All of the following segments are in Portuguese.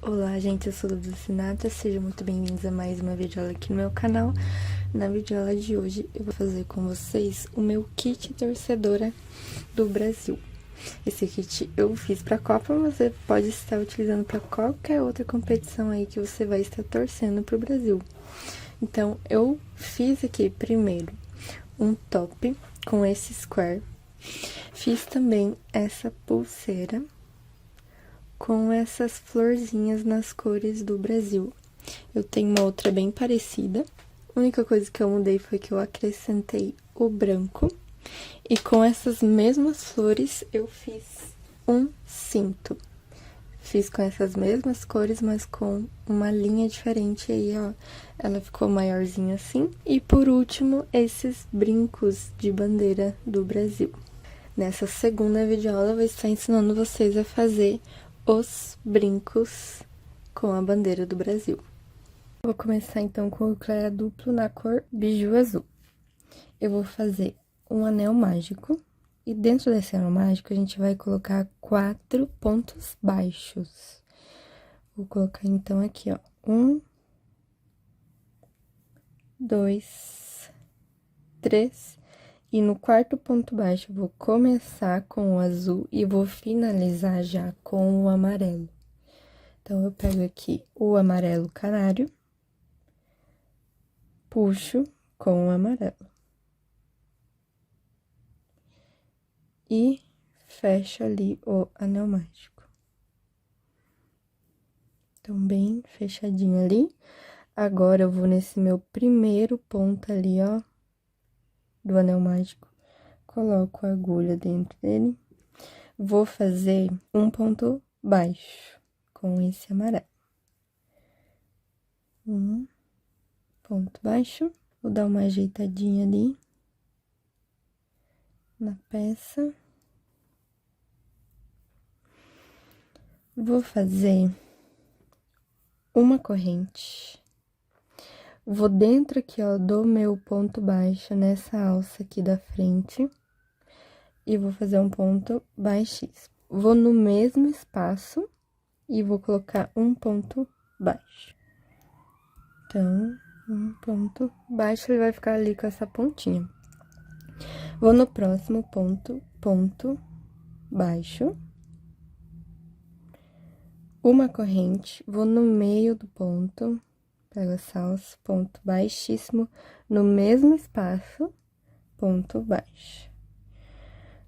Olá, gente, eu sou a Duda Sinatra, sejam muito bem-vindos a mais uma videoaula aqui no meu canal. Na videoaula de hoje, eu vou fazer com vocês o meu kit torcedora do Brasil. Esse kit eu fiz pra Copa, mas você pode estar utilizando para qualquer outra competição aí que você vai estar torcendo pro Brasil. Então, eu fiz aqui primeiro um top com esse square, fiz também essa pulseira com essas florzinhas nas cores do Brasil. Eu tenho uma outra bem parecida. A única coisa que eu mudei foi que eu acrescentei o branco. E com essas mesmas flores, eu fiz um cinto. Fiz com essas mesmas cores, mas com uma linha diferente aí, ó. Ela ficou maiorzinha assim. E por último, esses brincos de bandeira do Brasil. Nessa segunda videoaula, eu vou estar ensinando vocês a fazer os brincos com a bandeira do Brasil. Vou começar então com o clara duplo na cor biju azul. Eu vou fazer um anel mágico e dentro desse anel mágico a gente vai colocar 4 pontos baixos. Vou colocar então aqui, ó, 1, 2, 3 e no quarto ponto baixo eu vou começar com o azul e vou finalizar já com o amarelo. Então, eu pego aqui o amarelo canário, puxo com o amarelo. E fecho ali o anel mágico. Então, bem fechadinho ali. Agora, eu vou nesse meu primeiro ponto ali, ó, do anel mágico. Coloco a agulha dentro dele. Vou fazer um ponto baixo com esse amarelo. Um ponto baixo. Vou dar uma ajeitadinha ali na peça. Vou fazer uma corrente. Vou dentro aqui, ó, do meu ponto baixo, nessa alça aqui da frente. E vou fazer um ponto baixíssimo. Vou no mesmo espaço e vou colocar um ponto baixo. Então, um ponto baixo, ele vai ficar ali com essa pontinha. Vou no próximo ponto baixo. Uma corrente, vou no meio do ponto, pego essa alça, ponto baixíssimo, no mesmo espaço, ponto baixo.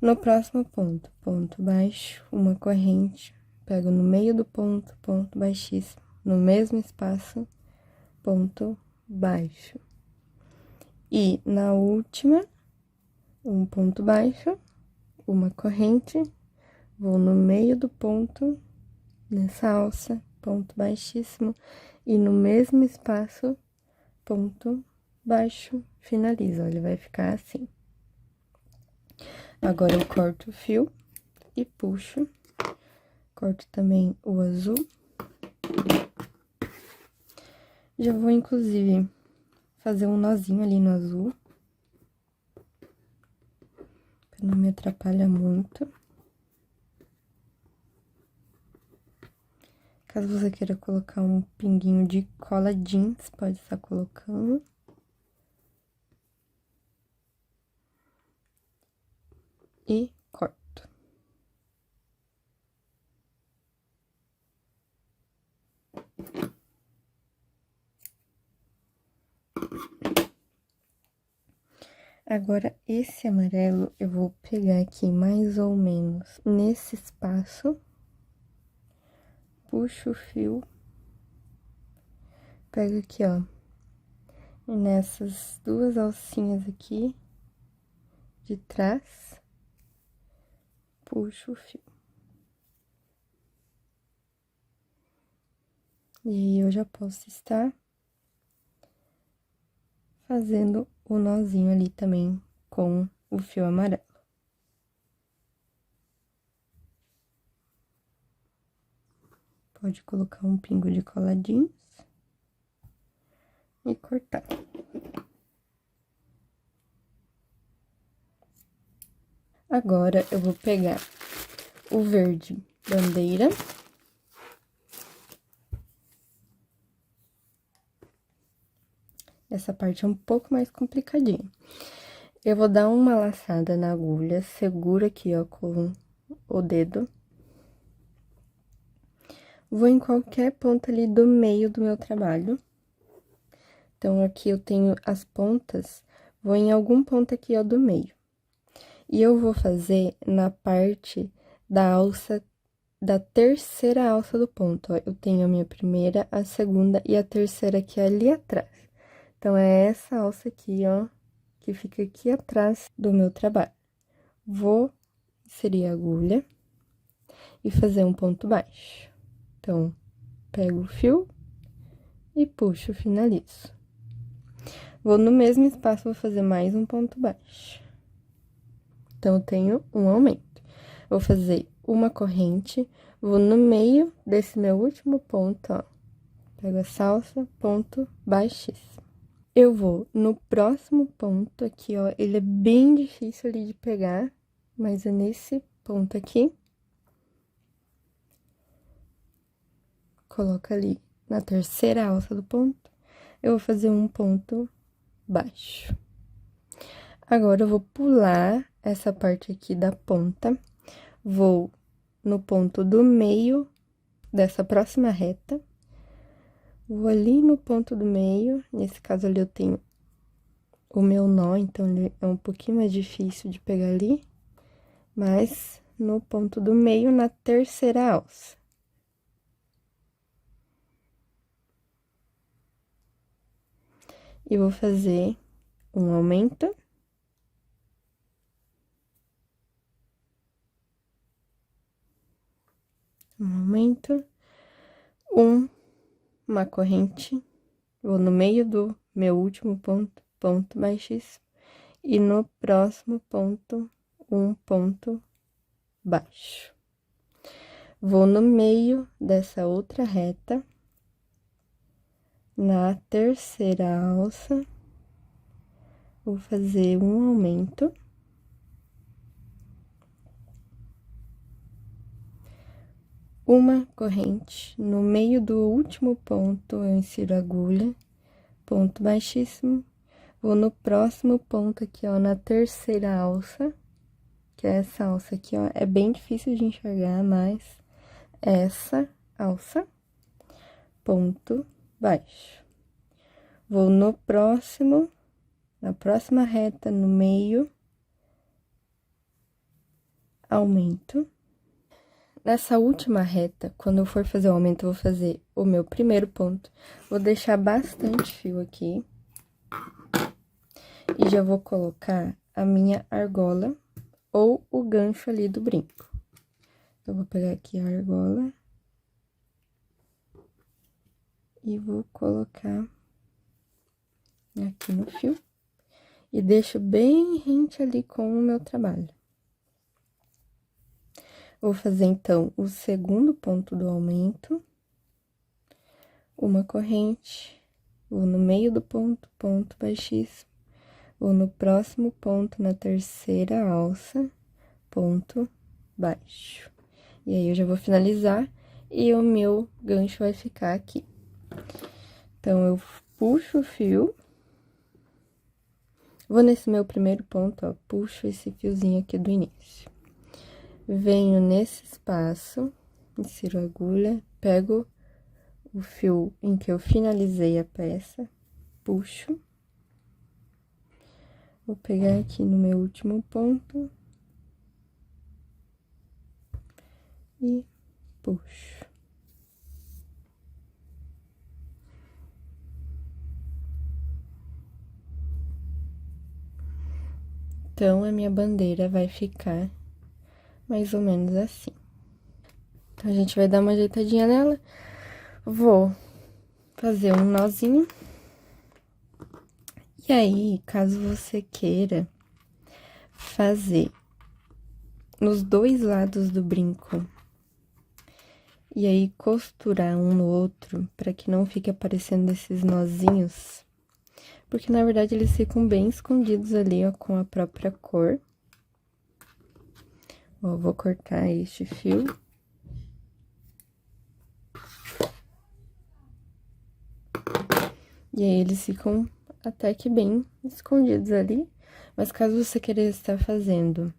No próximo ponto baixo, uma corrente, pego no meio do ponto baixíssimo, no mesmo espaço, ponto baixo. E na última, um ponto baixo, uma corrente, vou no meio do ponto, nessa alça, ponto baixíssimo, e no mesmo espaço, ponto baixo, finalizo, ó, ele vai ficar assim. Agora, eu corto o fio e puxo, corto também o azul. Já vou, inclusive, fazer um nozinho ali no azul, pra não me atrapalhar muito. Caso você queira colocar um pinguinho de cola jeans, pode estar colocando. E corto. Agora, esse amarelo, eu vou pegar aqui mais ou menos nesse espaço. Puxo o fio. Pego aqui, ó, nessas duas alcinhas aqui de trás. Puxo o fio. E aí, eu já posso estar fazendo o nozinho ali também com o fio amarelo. Pode colocar um pingo de cola jeans e cortar. Agora, eu vou pegar o verde bandeira. Essa parte é um pouco mais complicadinha. Eu vou dar uma laçada na agulha, seguro aqui, ó, com o dedo. Vou em qualquer ponta ali do meio do meu trabalho. Então, aqui eu tenho as pontas, vou em algum ponto aqui, ó, do meio. E eu vou fazer na parte da alça, da terceira alça do ponto, ó. Eu tenho a minha primeira, a segunda e a terceira aqui ali atrás. Então, é essa alça aqui, ó, que fica aqui atrás do meu trabalho. Vou inserir a agulha e fazer um ponto baixo. Então, pego o fio e puxo, finalizo. Vou no mesmo espaço, vou fazer mais um ponto baixo. Então, eu tenho um aumento. Vou fazer uma corrente, vou no meio desse meu último ponto, ó. Pego a salsa, ponto baixíssimo. Eu vou no próximo ponto aqui, ó. Ele é bem difícil ali de pegar, mas é nesse ponto aqui. Coloca ali na terceira alça do ponto. Eu vou fazer um ponto baixo. Agora, eu vou pular essa parte aqui da ponta, vou no ponto do meio dessa próxima reta, vou ali no ponto do meio, nesse caso ali eu tenho o meu nó, então ele é um pouquinho mais difícil de pegar ali, mas no ponto do meio, na terceira alça. E vou fazer um aumento. Uma corrente, vou no meio do meu último ponto, ponto baixíssimo, e no próximo ponto, um ponto baixo. Vou no meio dessa outra reta, na terceira alça, vou fazer um aumento. Uma corrente, no meio do último ponto, eu insiro a agulha, ponto baixíssimo, vou no próximo ponto aqui, ó, na terceira alça, que é essa alça aqui, ó, é bem difícil de enxergar, mas essa alça, ponto baixo. Vou no próximo, na próxima reta, no meio, aumento. Nessa última reta, quando eu for fazer o aumento, eu vou fazer o meu primeiro ponto. Vou deixar bastante fio aqui. E já vou colocar a minha argola ou o gancho ali do brinco. Eu vou pegar aqui a argola. E vou colocar aqui no fio. E deixo bem rente ali com o meu trabalho. Vou fazer, então, o segundo ponto do aumento. Uma corrente, vou no meio do ponto, ponto baixíssimo. Vou no próximo ponto, na terceira alça, ponto baixo. E aí, eu já vou finalizar e o meu gancho vai ficar aqui. Então, eu puxo o fio. Vou nesse meu primeiro ponto, ó, puxo esse fiozinho aqui do início. Venho nesse espaço, insiro a agulha, pego o fio em que eu finalizei a peça, puxo. Vou pegar aqui no meu último ponto. E puxo. Então, a minha bandeira vai ficar mais ou menos assim. Então, a gente vai dar uma ajeitadinha nela. Vou fazer um nozinho. E aí, caso você queira fazer nos dois lados do brinco, e aí costurar um no outro, pra que não fique aparecendo esses nozinhos, porque na verdade eles ficam bem escondidos ali, ó, com a própria cor. Ó, vou cortar este fio. E aí, eles ficam até que bem escondidos ali, mas caso você queira estar fazendo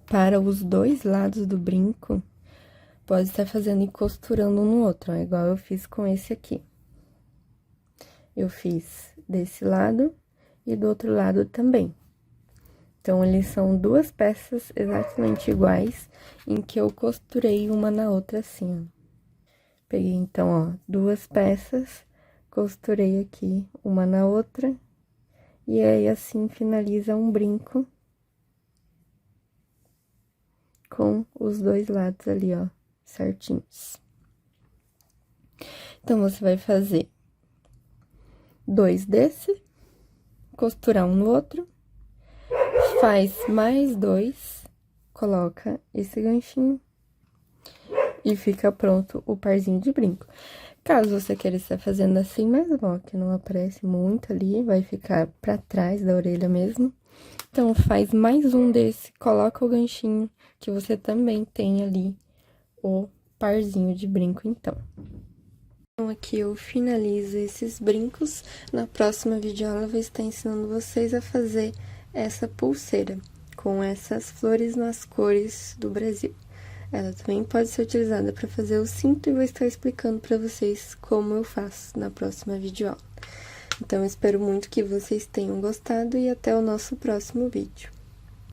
para os dois lados do brinco, pode estar fazendo e costurando um no outro, ó, igual eu fiz com esse aqui. Eu fiz desse lado e do outro lado também. Então, eles são duas peças exatamente iguais, em que eu costurei uma na outra assim, ó. Peguei, então, ó, duas peças, costurei aqui uma na outra, e aí, assim, finaliza um brinco com os dois lados ali, ó, certinhos. Então, você vai fazer dois desse, costurar um no outro, faz mais dois, coloca esse ganchinho e fica pronto o parzinho de brinco. Caso você queira estar fazendo assim, mas ó, que não aparece muito ali, vai ficar pra trás da orelha mesmo. Então, faz mais um desse, coloca o ganchinho, que você também tem ali o parzinho de brinco, então. Então, aqui eu finalizo esses brincos. Na próxima videoaula, eu vou estar ensinando vocês a fazer essa pulseira com essas flores nas cores do Brasil. Ela também pode ser utilizada para fazer o cinto e vou estar explicando para vocês como eu faço na próxima videoaula. Então, espero muito que vocês tenham gostado e até o nosso próximo vídeo.